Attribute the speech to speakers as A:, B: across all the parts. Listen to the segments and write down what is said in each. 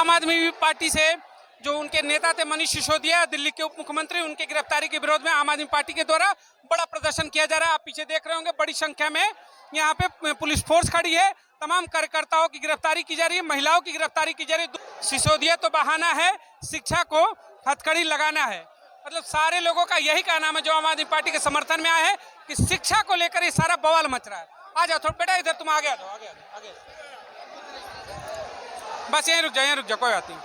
A: आम आदमी पार्टी से जो उनके नेता थे मनीष सिसोदिया, दिल्ली के उप मुख्यमंत्री, उनकी गिरफ्तारी के विरोध में आम आदमी पार्टी के द्वारा बड़ा प्रदर्शन किया जा रहा है। आप पीछे देख रहे होंगे बड़ी संख्या में यहाँ पे पुलिस फोर्स खड़ी है, तमाम कार्यकर्ताओं की गिरफ्तारी की जा रही है, महिलाओं की गिरफ्तारी की जा रही है। सिसोदिया तो बहाना है, शिक्षा को हथकड़ी लगाना है। मतलब सारे लोगों का यही कहना है जो आम आदमी पार्टी के समर्थन में आए हैं कि शिक्षा को लेकर ये सारा बवाल मच रहा है। आ जाओ थोड़ा बेटा, इधर तुम आगे आ जाओ, आगे बस यहीं रुक जाओ, कोई बात नहीं।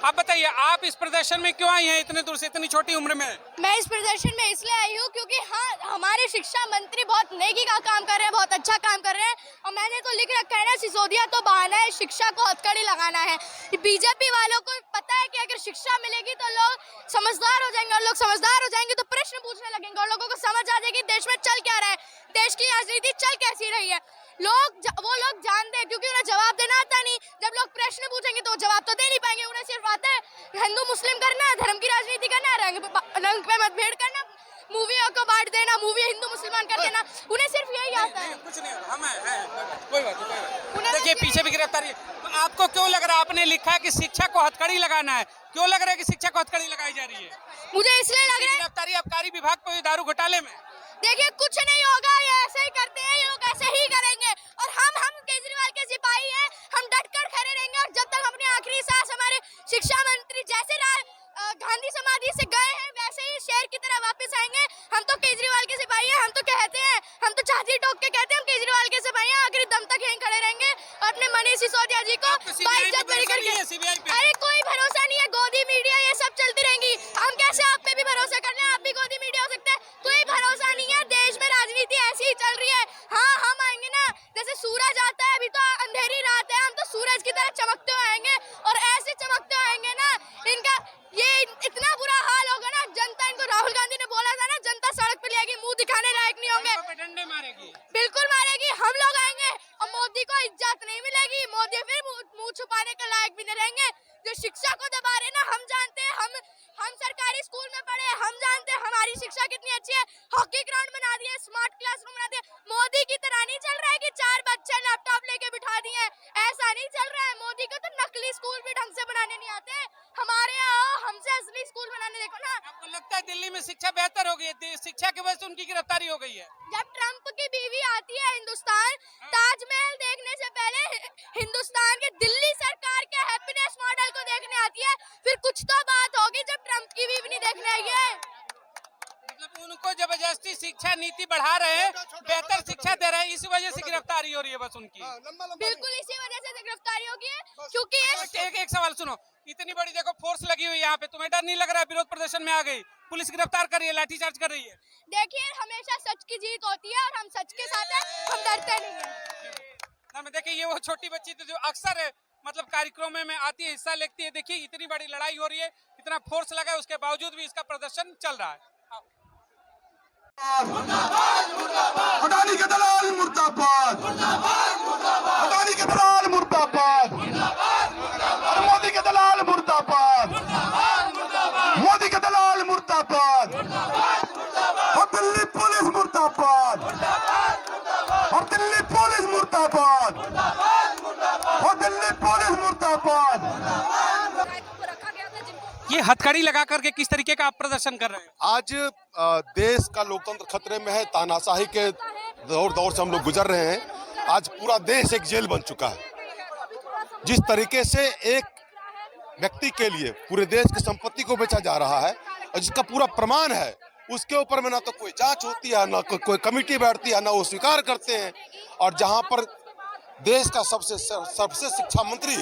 A: आप बताइए, आप इस प्रदर्शन में क्यों आई हैं इतने दूर से, इतनी छोटी उम्र में?
B: मैं इस प्रदर्शन में इसलिए आई हूँ क्योंकि हाँ, हमारे शिक्षा मंत्री बहुत नेकी का काम कर रहे हैं, बहुत अच्छा काम कर रहे हैं। और मैंने तो लिख रखा है ना, सिसोदिया तो बहाना है, शिक्षा को हथकड़ी लगाना है। बीजेपी वालों को पता है कि अगर शिक्षा मिलेगी तो लोग समझदार हो जाएंगे, और लोग समझदार हो जाएंगे तो प्रश्न पूछने लगेंगे, और लोगों को समझ आ जाएगी देश में चल क्या रहा है, देश की राजनीति चल कैसी रही है। वो लोग जानते हैं क्योंकि उन्हें जवाब देना आता नहीं। जब लोग प्रश्न पूछेंगे तो जवाब तो दे नहीं पाएंगे। उन्हें सिर्फ आता है हिंदू मुस्लिम करना, धर्म की राजनीति करना, रंग पे मतभेद करना, मूवियों को बांट देना, मूवी हिंदू मुसलमान कर देना। उन्हें सिर्फ यही आता है।
A: कुछ नहीं, हम कोई बात नहीं। देखिए पीछे भी गिरफ्तारी। तो आपको क्यों लग रहा है, आपने लिखा है कि शिक्षा को हथकड़ी लगाना है, क्यों लग रहा है कि शिक्षा को हथकड़ी लगाई जा रही है?
B: मुझे इसलिए लग रहा है
A: गिरफ्तारी आबकारी विभाग पर दारू घोटाले में।
B: देखिए कुछ नहीं होगा, ये ऐसे ही करते हैं, ये लोग ऐसे ही करेंगे। और हम केजरीवाल के सिपाही हैं, हम डटकर खड़े रहेंगे। और जब तक अपनी आखिरी सांस हमारे शिक्षा मंत्री जैसे गांधी समाधि से गए हैं वैसे ही शेर की तरह वापस आएंगे। हम तो केजरीवाल के सिपाही हैं, हम तो कहते हैं, हम तो छाती ठोक के कहते हैं हम केजरीवाल के सिपाही हैं। आखिरी दम तक यहीं खड़े रहेंगे और अपने मनीष सिसोदिया जी को बाइज्जत बरी करके। अरे कोई भरोसा नहीं है, गोदी मीडिया ये सब चलती रहेंगी। हम कैसे आप पे भी भरोसा कर लें, आप भी गोदी मीडिया हो सकते हैं। कोई भरोसा नहीं है, देश में राजनीति ऐसी ही चल रही है। हाँ, हम आएंगे ना, जैसे सूरज आता है, अभी तो अंधेरी रात है, हम तो सूरज की तरह चमकते हुए आएंगे। और ऐसे चमकते हुए आएंगे ना, इनका ये इतना बुरा हाल होगा ना, जनता, इनको राहुल गांधी ने बोला था ना, जनता सड़क पे लेगी, मुंह दिखाने लायक नहीं होंगे,
A: डंडे मारेगी,
B: बिल्कुल मारेगी। हम लोग आएंगे और मोदी को इज्जत नहीं मिलेगी, मोदी फिर मुंह छुपाने के लायक भी नहीं रहेंगे। जो शिक्षा को दबा रहे ना, हम जानते हैं, हम सरकारी स्कूल में पढ़े, हम जानते हैं हमारी शिक्षा कितनी अच्छी है। हॉकी ग्राउंड बना दिए, स्मार्ट क्लासरूम बना दिए। मोदी की तरह नहीं चल रहा है कि 4 बच्चे लैपटॉप लेके बिठा दिए, ऐसा नहीं चल रहा है। मोदी को तो नकली स्कूल भी ढंग से बनाने नहीं आते। हमारे यहाँ हमसे असली स्कूल बनाने देखो ना।
A: आपको लगता है दिल्ली में शिक्षा बेहतर हो गई है, शिक्षा की वजह से उनकी गिरफ्तारी हो गई है?
B: जब ट्रम्प की बीवी आती है हिंदुस्तान, ताजमहल देखने से पहले हिंदुस्तान के दिल्ली सरकार के हैप्पीनेस मॉडल को देखने आती है, फिर कुछ तो बात होगी जब ट्रम्प की बीवी नहीं देखने आई है।
A: मतलब उनको जबरदस्ती शिक्षा नीति बढ़ा रहे हैं, बेहतर शिक्षा दे रहे हैं, इसी वजह से गिरफ्तारी हो रही है बस उनकी।
B: बिल्कुल इसी वजह से गिरफ्तारी होगी है, क्योंकि
A: एक सवाल सुनो, इतनी बड़ी देखो फोर्स लगी हुई है यहाँ पे, तुम्हें डर नहीं लग रहा है? विरोध प्रदर्शन में आ गई पुलिस, गिरफ्तार कर रही है, लाठीचार्ज कर रही है।
B: देखिए हमेशा सच की जीत होती है और हम सच के साथ हैं, हम डरते नहीं हैं।
A: देखिए ये वो छोटी बच्ची थी जो अक्सर मतलब कार्यक्रमों में आती है, हिस्सा लेती है। देखिए इतनी बड़ी लड़ाई हो रही है, इतना फोर्स लगा है, उसके बावजूद भी इसका प्रदर्शन चल रहा है।
C: अडानी के दलाल मुर्दाबाद, अडानी के दलाल मुर्दाबाद, मोदी के दलाल मुर्दाबाद, मोदी के दलाल मुर्दाबाद, और दिल्ली पुलिस मुर्दाबाद, और दिल्ली पुलिस मुर्दाबाद, और दिल्ली पुलिस मुर्दाबाद।
A: ये हथकड़ी लगा करके किस तरीके का आप प्रदर्शन कर रहे हैं?
C: आज देश का लोकतंत्र खतरे में है, तानाशाही के दौर से हम लोग गुजर रहे हैं। आज पूरा देश एक जेल बन चुका है। जिस तरीके से एक व्यक्ति के लिए पूरे देश की संपत्ति को बेचा जा रहा है और जिसका पूरा प्रमाण है, उसके ऊपर में ना तो कोई जांच होती है, ना कोई कमेटी बैठती है, ना वो स्वीकार करते हैं। और जहां पर देश का सबसे शिक्षा मंत्री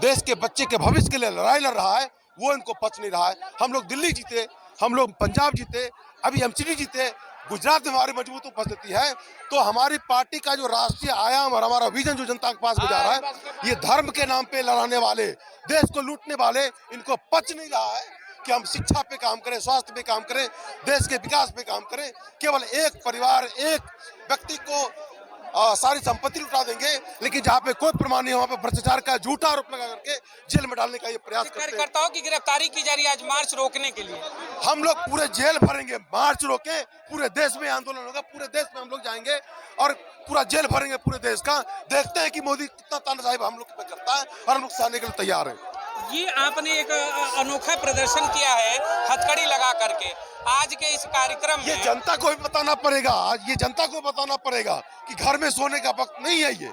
C: देश के बच्चे के भविष्य के लिए लड़ाई लड़ रहा है, वो इनको पच नहीं रहा है। हम लोग दिल्ली जीते, हम लोग पंजाब जीते, अभी एमसीडी जीते, गुजरात में हमारी मजबूत उपस्थिति है। तो हमारी पार्टी का जो राष्ट्रीय आयाम और हमारा विजन जो जनता के पास में जा रहा है, ये धर्म के नाम पे लड़ाने वाले, देश को लूटने वाले, इनको पच नहीं रहा है कि हम शिक्षा पे काम करें, स्वास्थ्य पे काम करें, देश के विकास पे काम करें। केवल एक परिवार, एक व्यक्ति को सारी संपत्ति लुटा देंगे, लेकिन जहाँ पे कोई प्रमाण नहीं है वहाँ पे भ्रष्टाचार का झूठा आरोप लगा करके जेल में डालने का ये प्रयास करते हैं।
A: कार्यकर्ताओं की गिरफ्तारी की जा रही है आज मार्च रोकने के लिए।
C: हम लोग पूरे जेल भरेंगे, मार्च रोके, पूरे देश में आंदोलन होगा, पूरे देश में हम लोग जाएंगे और पूरा जेल भरेंगे पूरे देश का। देखते हैं कि मोदी कितना तानाशाही हम लोग पे करता है और हम लोग सहने के लिए तैयार हैं।
A: ये आपने एक अनोखा प्रदर्शन किया है हथकड़ी लगा करके आज के इस कार्यक्रम
C: ये
A: में।
C: जनता को भी बताना पड़ेगा, आज ये जनता को बताना पड़ेगा कि घर में सोने का वक्त नहीं है। ये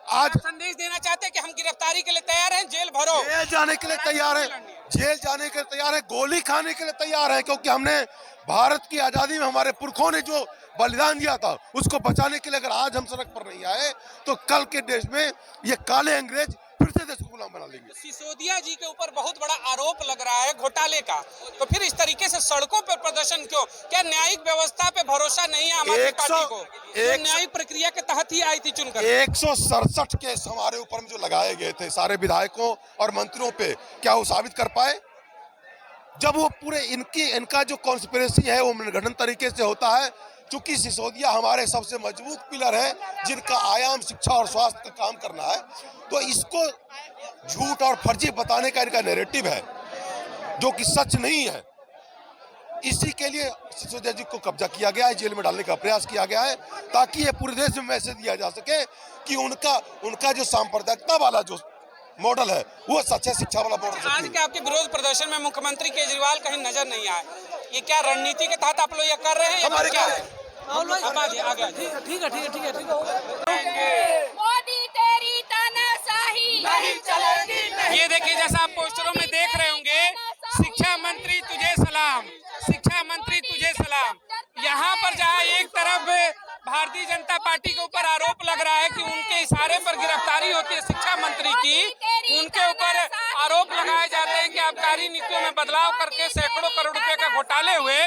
C: आज
A: आप संदेश देना चाहते हैं कि हम गिरफ्तारी के लिए तैयार हैं, जेल भरो।
C: जेल जाने के लिए तैयार है, जेल जाने के लिए तैयार है, गोली खाने के लिए तैयार है, क्योंकि हमने भारत की आजादी में हमारे पुरखों ने जो बलिदान दिया था उसको बचाने के लिए अगर आज हम सड़क पर नहीं आए तो कल के देश में ये काले अंग्रेज फिर से देश को गुलाम बना लेंगे।
A: सिसोदिया जी के ऊपर बहुत बड़ा आरोप लग रहा है घोटाले का, तो फिर इस तरीके से सड़कों पर प्रदर्शन क्यों? क्या न्यायिक व्यवस्था पे भरोसा नहीं है आम आदमी पार्टी को? जो न्यायिक प्रक्रिया के तहत ही आई थी चुनकर।
C: 167 केस हमारे ऊपर में जो लगाए गए थे सारे विधायकों और मंत्रियों पे, क्या वो साबित कर पाए? जब वो पूरे इनका जो कॉन्स्पिरेसी है वो मनगढ़ंत तरीके से होता है, चूंकि सिसोदिया हमारे सबसे मजबूत पिलर है जिनका आयाम शिक्षा और स्वास्थ्य का काम करना है, तो इसको झूठ और फर्जी बताने का इनका नैरेटिव है जो कि सच नहीं है। इसी के लिए सिसोदिया जी को कब्जा किया गया है, जेल में डालने का प्रयास किया गया है, ताकि ये पूरे देश में मैसेज दिया जा सके कि उनका जो सांप्रदायिकता वाला जो मॉडल है वो सच्चा शिक्षा वाला मॉडल।
A: आज के आपके विरोध प्रदर्शन में मुख्यमंत्री केजरीवाल कहीं नजर नहीं आए, ये क्या रणनीति के तहत आप लोग ये कर रहे हैं या
C: हमारे
A: क्या है? आगे
D: ठीक है।
B: मोदी तेरी तानाशाही नहीं चलेगी।
A: ये देखिए, जैसा आप पोस्टरों में देख रहे होंगे, शिक्षा मंत्री तुझे सलाम, शिक्षा मंत्री तुझे सलाम। यहाँ पर जहाँ एक तरफ भारतीय जनता पार्टी के ऊपर आरोप लग रहा है कि उनके इशारे पर गिरफ्तारी होती है शिक्षा मंत्री की, उनके ऊपर आरोप लगाए जाते हैं कि आबकारी नीतियों में बदलाव करके सैकड़ों करोड़ रुपए का घोटाले हुए,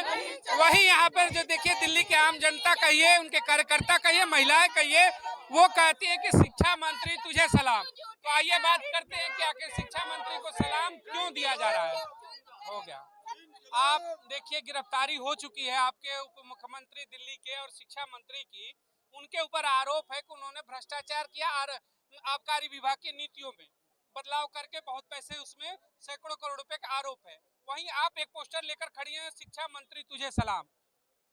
A: वहीं यहाँ पर जो देखिए दिल्ली की आम जनता कहिए, उनके कार्यकर्ता कहिए, महिलाएं कहिए, वो कहती है कि शिक्षा मंत्री तुझे सलाम। तो आइए बात करते हैं कि आखिर शिक्षा मंत्री को सलाम क्यों दिया जा रहा है। हो गया, आप देखिए गिरफ्तारी हो चुकी है आपके उप मुख्यमंत्री दिल्ली के और शिक्षा मंत्री की। उनके ऊपर आरोप है कि उन्होंने भ्रष्टाचार किया और आबकारी विभाग की नीतियों में बदलाव करके बहुत पैसे, उसमें सैकड़ों करोड़ रुपए का आरोप है। वहीं आप एक पोस्टर लेकर खड़ी हैं, शिक्षा मंत्री तुझे सलाम।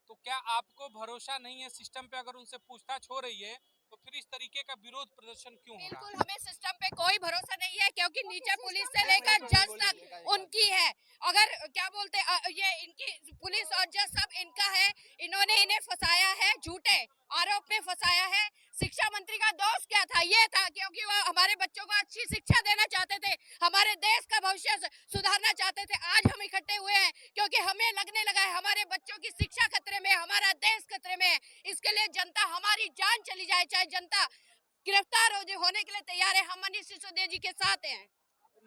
A: तो क्या आपको भरोसा नहीं है सिस्टम पे? अगर उनसे पूछताछ हो रही है तो फिर इस तरीके का विरोध प्रदर्शन क्यों हो रहा है?
B: बिल्कुल, हमें सिस्टम पे कोई भरोसा नहीं है, क्योंकि नीचे पुलिस से लेकर जज तक उनकी है। अगर क्या बोलते ये इनकी पुलिस और जज सब इनका है, इन्होंने इन्हें फंसाया है, झूठे आरोप में फंसाया है। शिक्षा मंत्री का दोष क्या था? ये था क्योंकि वो हमारे बच्चों को अच्छी शिक्षा देना चाहते थे, हमारे देश का भविष्य सुधारना चाहते थे। आज हम इकट्ठे हुए हैं क्योंकि हमें लगने लगा है हमारे बच्चों की शिक्षा खतरे में, हमारा देश खतरे में है। इसके लिए जनता, हमारी जान चली जाए चाहे जनता गिरफ्तार होने के लिए तैयार है। हम मनीष सिसोदिया जी के साथ हैं।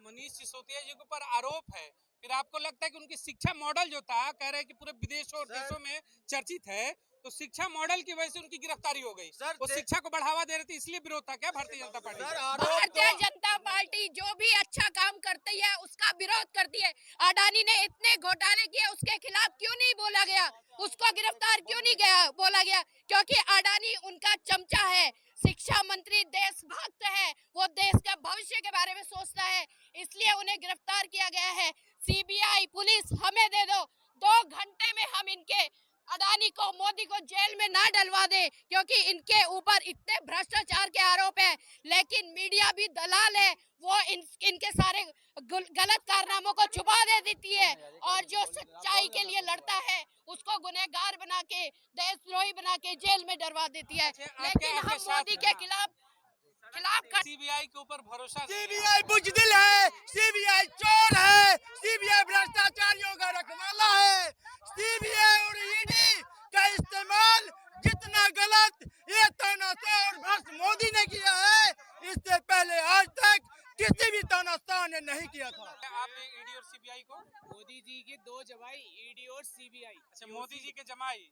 A: मनीष सिसोदिया जी के ऊपर आरोप है, फिर आपको लगता है कि उनकी शिक्षा मॉडल जो था, कह रहे हैं कि पूरे विदेशों और देशों में चर्चित है, तो शिक्षा मॉडल की वजह से उनकी गिरफ्तारी हो गई? वो शिक्षा को बढ़ावा दे रहे थे इसलिए विरोध था क्या भारतीय जनता पार्टी?
B: भारतीय जनता पार्टी जो भी अच्छा काम करती है उसका विरोध करती है। अडानी ने इतने घोटाले किए, उसके खिलाफ क्यों नहीं बोला गया? उसको गिरफ्तार क्यों नहीं बोला गया? क्योंकि अडानी उनका चमचा है। शिक्षा मंत्री देशभक्त है, वो देश का भविष्य के बारे में सोचता है, इसलिए उन्हें गिरफ्तार किया गया है। सीबीआई पुलिस हमें दे दो, 2 घंटे में हम इनके अडानी को, मोदी को जेल में ना डलवा दे, क्योंकि इनके ऊपर इतने भ्रष्टाचार के आरोप है। लेकिन मीडिया भी दलाल है, वो इनके सारे गलत कारनामों को छुपा दे देती है, और जो सच्चाई के लिए लड़ता है उसको गुनहगार बना के, देशद्रोही बना के जेल में डलवा देती है। लेकिन हम मोदी के खिलाफ
A: सीबीआई के ऊपर भरोसा नहीं है।
D: सीबीआई बुजदिल है, सीबीआई चोर है, सीबीआई भ्रष्टाचारियों का रखवाला है। सीबीआई और ईडी का इस्तेमाल जितना गलत ये तानाशाह और भ्रष्ट मोदी ने किया है, इससे पहले आज तक किसी भी तानाशाह ने नहीं किया था।
A: आपने ईडी और सीबीआई को?
D: मोदी जी के 2 जमाई, ईडी और सीबीआई।
A: अच्छा, मोदी जी के जमाई,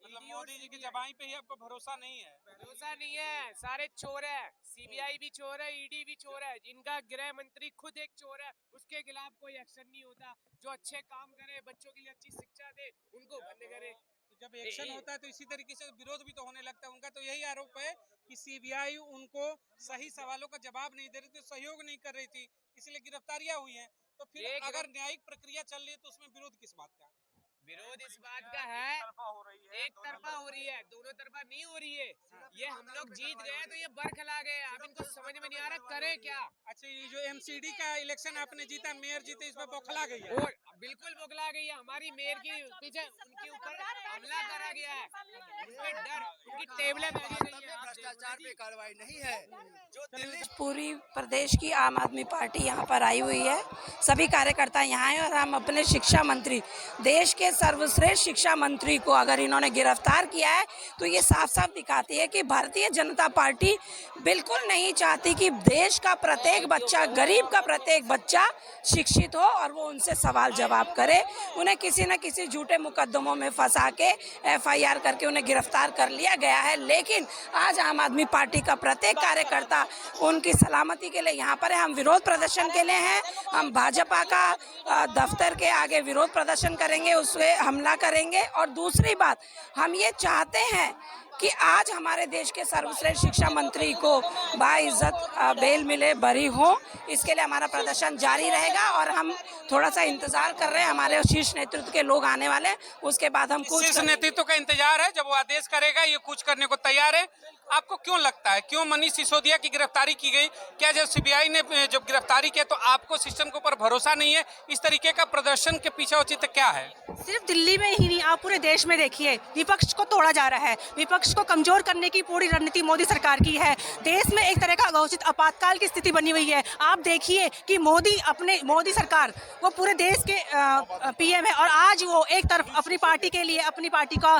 A: मतलब मोदी जी के जमाई पे ही आपको भरोसा नहीं है?
D: भरोसा नहीं है, सारे चोर है। सीबीआई भी चोर है, ईडी भी चोर है, जिनका गृह मंत्री खुद एक चोर है, उसके खिलाफ कोई एक्शन नहीं होता। जो अच्छे काम करे, बच्चों के लिए अच्छी शिक्षा दे, उनको बंद करे।
A: तो जब एक्शन होता है तो इसी तरीके से विरोध भी तो होने लगता है। उनका तो यही आरोप है कि सीबीआई उनको सही सवालों का जवाब नहीं दे रही थी, सहयोग नहीं कर रही थी, इसलिए गिरफ्तारियां हुई हैं। तो फिर अगर न्यायिक प्रक्रिया चल रही है तो उसमें विरोध किस बात का?
E: विरोध इस बात का है, एक तरफा हो रही है, दोनों तरफा नहीं हो रही है। ये हम लोग जीत गए तो ये बरखला गए, अब इनको समझ में नहीं आ रहा करे क्या।
A: अच्छा, ये जो एमसीडी का इलेक्शन आपने जीता, मेयर जीते, इसमें बौखला गई है।
E: और बिल्कुल बौखला गई है। हमारी मेयर की पीछे उनके ऊपर हमला करा गया है, उनपे डर, उनकी टेबलें बैठी गई है।
D: भ्रष्टाचार पे कार्रवाई नहीं है। जो दिल्ली
F: पूरी प्रदेश की आम आदमी पार्टी यहाँ पर आई हुई है, सभी कार्यकर्ता यहाँ हैं और हम अपने शिक्षा मंत्री, देश के सर्वश्रेष्ठ शिक्षा मंत्री को अगर इन्होंने गिरफ्तार किया है तो ये साफ साफ दिखाती है कि भारतीय जनता पार्टी बिल्कुल नहीं चाहती कि देश का प्रत्येक बच्चा, गरीब का प्रत्येक बच्चा शिक्षित हो और वो उनसे सवाल जवाब करे। उन्हें किसी न किसी झूठे मुकदमों में फंसा के FIR करके उन्हें गिरफ्तार कर लिया गया है, लेकिन आज आम आदमी पार्टी का प्रत्येक कार्यकर्ता उनकी सलामती के लिए यहाँ पर है। हम विरोध प्रदर्शन के लिए हैं, हम भाजपा का दफ्तर के आगे विरोध प्रदर्शन करेंगे, उसमें हमला करेंगे। और दूसरी बात, हम ये चाहते हैं कि आज हमारे देश के सर्वश्रेष्ठ शिक्षा मंत्री को बाइज्जत बेल मिले, बरी हो, इसके लिए हमारा प्रदर्शन जारी रहेगा। और हम थोड़ा सा इंतजार कर रहे हैं, हमारे शीर्ष नेतृत्व के लोग आने वाले हैं, उसके बाद हम कुछ
A: शीर्ष नेतृत्व का इंतजार है, जब वो आदेश करेगा ये कुछ करने को तैयार है। आपको क्यों लगता है, क्यों मनीष सिसोदिया की गिरफ्तारी की गई? क्या जब CBI ने जब गिरफ्तारी किया तो आपको सिस्टम के ऊपर भरोसा नहीं है? इस तरीके का प्रदर्शन के पीछे औचित्य क्या है?
G: सिर्फ दिल्ली में ही नहीं, आप पूरे देश में देखिए, विपक्ष को तोड़ा जा रहा है, विपक्ष को कमजोर करने की पूरी रणनीति मोदी सरकार की है। देश में एक तरह का अघोषित आपातकाल की स्थिति बनी हुई है। आप देखिए कि मोदी सरकार वो पूरे देश के PM है और आज वो एक तरफ अपनी पार्टी के लिए, अपनी पार्टी का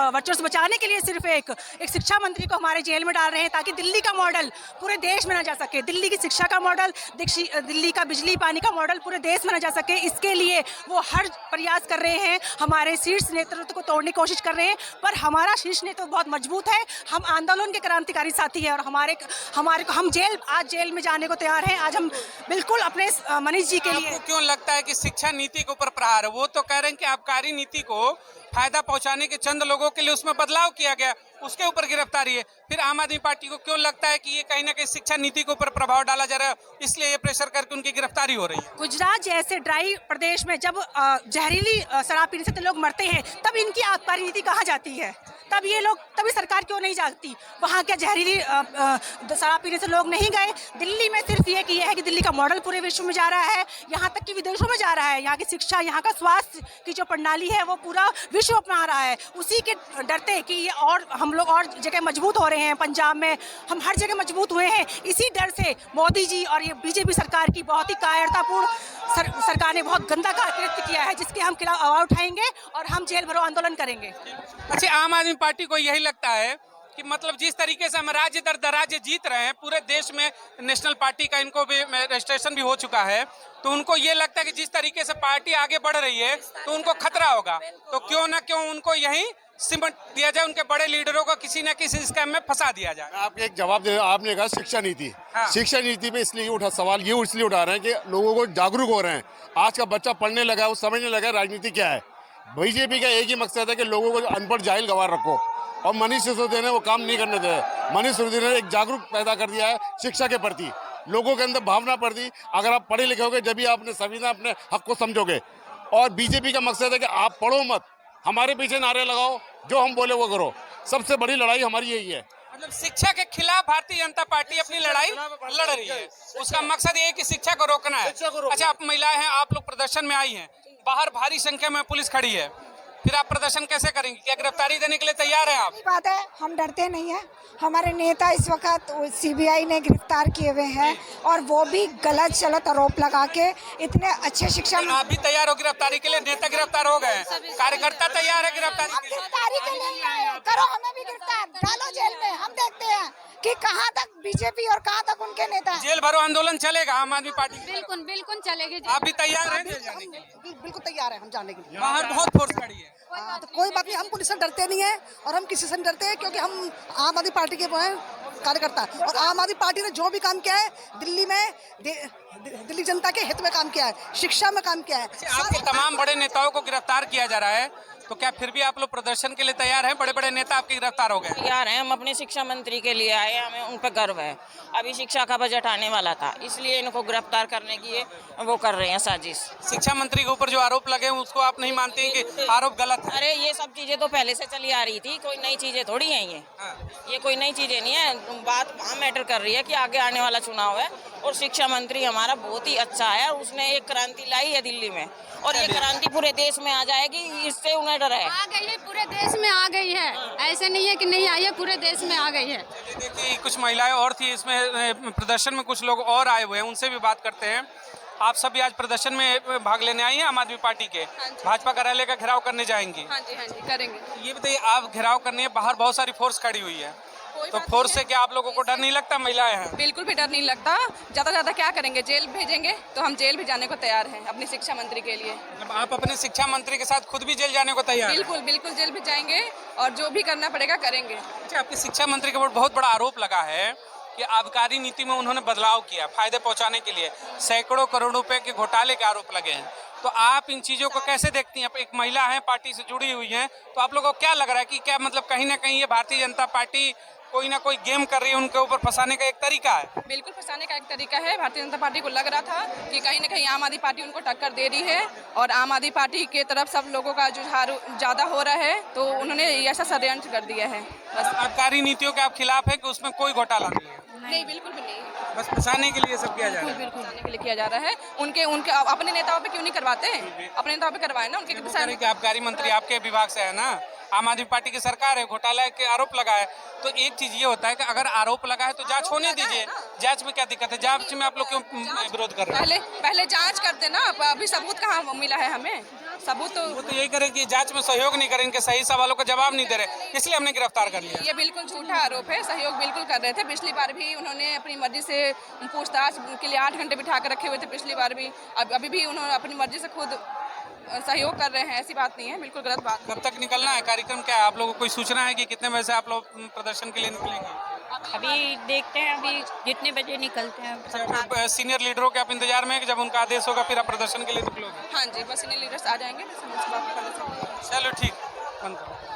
G: वर्चस्व बचाने के लिए सिर्फ एक शिक्षा मंत्री को हमारे जेल में डाल रहे हैं ताकि दिल्ली का मॉडल पूरे देश में ना जा सके, दिल्ली की शिक्षा का मॉडल, दिल्ली का बिजली पानी का मॉडल पूरे देश में ना जा सके। इसके लिए वो हर प्रयास कर रहे हैं, हमारे शीर्ष नेतृत्व को तोड़ने की कोशिश कर रहे हैं। पर हमारा शीर्ष नेतृत्व बहुत मजबूत है, हम आंदोलन के क्रांतिकारी साथी हैं और हमारे को हम आज जेल में जाने को तैयार हैं। आज हम बिल्कुल अपने मनीष जी के लिए।
A: आपको क्यों लगता है कि शिक्षा नीति के ऊपर प्रहार है? वो तो कह रहे हैं कि आबकारी नीति को फायदा पहुंचाने के चंद लोगों के लिए उसमें बदलाव किया गया, उसके ऊपर गिरफ्तारी है। फिर आम आदमी पार्टी को क्यों लगता है कि ये कहीं ना कहीं शिक्षा नीति के ऊपर प्रभाव डाला जा रहा है, इसलिए ये प्रेशर करके उनकी गिरफ्तारी हो रही है?
G: गुजरात जैसे ड्राई प्रदेश में जब जहरीली शराब पीने से लोग मरते हैं, तब इनकी आबकारी नीति कहाँ जाती है? तब ये लोग, तभी सरकार क्यों नहीं जागती? वहाँ क्या जहरीली शराब पीने से लोग नहीं गए? दिल्ली में सिर्फ ये कि है कि दिल्ली का मॉडल पूरे विश्व में जा रहा है, यहाँ तक कि विदेशों में जा रहा है। यहाँ की शिक्षा, यहाँ का स्वास्थ्य की जो प्रणाली है वो पूरा विश्व अपना रहा है। उसी के डरते कि ये और हम लोग और जगह मजबूत हो रहे हैं, पंजाब में हम हर जगह मजबूत हुए हैं। इसी डर से मोदी जी और ये BJP सरकार की बहुत ही कायरतापूर्ण सरकार ने बहुत गंदा कृत्य किया है, जिसके हम खिलाफ आवाज उठाएंगे और हम जेल भरो आंदोलन करेंगे।
A: अच्छा, आम आदमी पार्टी को यही लगता है कि मतलब जिस तरीके से हम राज्य दर राज्य जीत रहे हैं, पूरे देश में नेशनल पार्टी का इनको भी रजिस्ट्रेशन भी हो चुका है, तो उनको ये लगता है कि जिस तरीके से पार्टी आगे बढ़ रही है तो उनको खतरा होगा, तो क्यों ना क्यों उनको यही सिमट दिया जाए, उनके बड़े लीडरों को किसी न किसी स्कैम में फंसा दिया जाए।
H: आपके एक जवाब दे, आपने कहा शिक्षा नीति।
A: हाँ।
H: शिक्षा नीति पे इसलिए सवाल ये इसलिए उठा रहे हैं कि लोगों को जागरूक हो रहे हैं। आज का बच्चा पढ़ने लगा, वो समझने लगा राजनीति क्या है। BJP का एक ही मकसद है कि लोगों को अनपढ़ जाहिल गवार रखो, और मनीष सिसोदिया ने वो काम नहीं करने दिया। मनीष सिसोदिया ने एक जागरूक पैदा कर दिया है शिक्षा के प्रति, लोगों के अंदर भावना पड़ दी। अगर आप पढ़े लिखे होगे जब भी आपने संविधान अपने हक को समझोगे। और BJP का मकसद है कि आप पढ़ो मत, हमारे पीछे नारे लगाओ, जो हम बोले वो करो। सबसे बड़ी लड़ाई हमारी यही है।
A: मतलब शिक्षा के खिलाफ भारतीय जनता पार्टी अपनी लड़ाई लड़ रही है, उसका मकसद ये है कि शिक्षा को रोकना है। अच्छा, आप महिलाएं हैं, आप लोग प्रदर्शन में आई हैं, बाहर भारी संख्या में पुलिस खड़ी है, फिर आप प्रदर्शन कैसे करेंगे? क्या गिरफ्तारी देने के लिए तैयार हैं आप?
I: बात है, हम डरते नहीं हैं। हमारे नेता इस वक्त CBI ने गिरफ्तार किए हुए हैं और वो भी गलत आरोप लगा के। इतने अच्छे शिक्षा में
A: आप भी तैयार हो गिरफ्तारी के लिए? नेता गिरफ्तार हो गए, कार्यकर्ता तैयार है गिरफ्तारी के लिए?
I: गिरफ्तारी के लिए करो, हमें भी गिरफ्तार डालो जेल में। हम देखते हैं कि कहाँ तक BJP और कहाँ तक उनके नेता।
A: जेल भरो आंदोलन चलेगा आम आदमी पार्टी?
B: बिल्कुल चलेगी।
A: आप भी तैयार हैं जेल जाने के लिए?
I: बिल्कुल तैयार है हम जाने के लिए।
A: बाहर बहुत फोर्स खड़ी है।
I: तो कोई बात नहीं, हम पुलिस से डरते नहीं है और हम किसी से नहीं डरते, क्योंकि हम आम आदमी पार्टी के वो हैं कार्यकर्ता। और आम आदमी पार्टी ने जो भी काम किया है दिल्ली में, दिल्ली जनता के हित में काम किया है, शिक्षा में काम किया है।
A: आपके तमाम बड़े नेताओं को गिरफ्तार किया जा रहा है, तो क्या फिर भी आप लोग प्रदर्शन के लिए तैयार हैं? बड़े बड़े नेता आपके गिरफ्तार हो गए।
J: तैयार हैं, हम अपने शिक्षा मंत्री के लिए आए, हमें उन पर गर्व है। अभी शिक्षा का बजट आने वाला था, इसलिए इनको गिरफ्तार करने की वो कर रहे हैं साजिश।
A: शिक्षा मंत्री के ऊपर जो आरोप लगे हैं उसको आप नहीं मानते हैं कि आरोप गलत है?
J: अरे ये सब चीजें तो पहले से चली आ रही थी, कोई नई चीजें थोड़ी हैं ये कोई नई चीजें नहीं है। बात वहाँ मैटर कर रही है कि आगे आने वाला चुनाव है और शिक्षा मंत्री हमारा बहुत ही अच्छा है, उसने एक क्रांति लाई है दिल्ली में और ये क्रांति पूरे देश में आ जाएगी, इससे उन्हें डर है।
B: आ गई है, पूरे देश में आ गई है, ऐसे नहीं है कि नहीं आई है, पूरे देश में आ गई है।
A: देखिए कुछ महिलाएं और थी इसमें प्रदर्शन में, कुछ लोग और आए हुए हैं, उनसे भी बात करते हैं। आप सभी आज प्रदर्शन में भाग लेने आई हैं आम आदमी पार्टी के, भाजपा कार्यालय का घेराव करने जाएंगी?
B: हाँ जी करेंगे।
A: ये बताइए, आप घेराव करने है, बाहर बहुत सारी फोर्स खड़ी हुई है, तो फोर्स से क्या आप लोगों को डर नहीं लगता? महिलाएं हैं।
K: बिल्कुल भी डर नहीं लगता। ज़्यादा क्या करेंगे, जेल भेजेंगे तो हम जेल भी जाने को तैयार हैं अपनी शिक्षा मंत्री के लिए।
A: मतलब आप अपने शिक्षा मंत्री के साथ खुद भी जेल जाने को तैयार हैं?
K: बिल्कुल जेल भी जाएंगे और जो भी करना पड़ेगा करेंगे।
A: अच्छा, आपके शिक्षा मंत्री के ऊपर बहुत बड़ा आरोप लगा है कि आबकारी नीति में उन्होंने बदलाव किया फायदे पहुंचाने के लिए, सैकड़ों करोड़ रुपए के घोटाले के आरोप लगे हैं। तो आप इन चीजों को कैसे देखती हैं? एक महिला है, पार्टी से जुड़ी हुई हैं, तो आप लोगों को क्या लग रहा है कि क्या मतलब कहीं ना कहीं ये भारतीय जनता पार्टी कोई ना कोई गेम कर रही है, उनके ऊपर फंसाने का एक तरीका है?
K: बिल्कुल फंसाने का एक तरीका है। भारतीय जनता पार्टी को लग रहा था कि कहीं ना कहीं आम आदमी पार्टी उनको टक्कर दे रही है और आम आदमी पार्टी के तरफ सब लोगों का जुझारू ज़्यादा हो रहा है, तो उन्होंने ऐसा षड्यंत्र कर दिया है। बस
A: आबकारी नीतियों के आप खिलाफ है कि उसमें कोई घोटाला नहीं है?
K: नहीं, बिल्कुल भी नहीं।
A: बस फंसाने के लिए सब किया जा रहा है।
K: बिल्कुल फंसाने के लिए किया जा रहा है। उनके अपने नेताओं पे क्यों नहीं करवाते? अपने नेताओं पे करवाए ना। उनके
A: आबकारी मंत्री आपके विभाग से है ना, आम आदमी पार्टी की सरकार है, घोटाला के आरोप लगा है, तो एक चीज ये होता है कि अगर आरोप लगा है तो जांच होने दीजिए। जांच में क्या दिक्कत है? जांच में आप लोग क्यों विरोध कर रहे हैं?
K: पहले जांच करते ना, अभी सबूत कहाँ मिला है हमें? सबूत तो
A: वो तो यही करे कि जांच में सहयोग नहीं करें, इनके सही सवालों का जवाब नहीं दे रहे, इसलिए हमने गिरफ्तार कर लिया।
K: ये बिल्कुल झूठा आरोप है। सहयोग बिल्कुल कर रहे थे। पिछली बार भी उन्होंने अपनी मर्जी से पूछताछ के लिए 8 घंटे बिठा कर रखे हुए थे, पिछली बार भी। अभी भी उन्होंने अपनी मर्जी से खुद सहयोग कर रहे हैं, ऐसी बात नहीं है, बिल्कुल गलत बात।
A: कब तक निकलना है? कार्यक्रम क्या है? आप लोगों को कोई सूचना है कि कितने बजे से आप लोग प्रदर्शन के लिए निकलेंगे?
J: अभी देखते हैं, अभी जितने बजे निकलते हैं।
A: सीनियर लीडरों के आप इंतजार में हैं कि जब उनका आदेश होगा फिर आप प्रदर्शन के लिए निकलोगे?
K: हाँ जी, बस सीनियर लीडर्स आ जाएंगे।
A: चलो ठीक, बंद करो।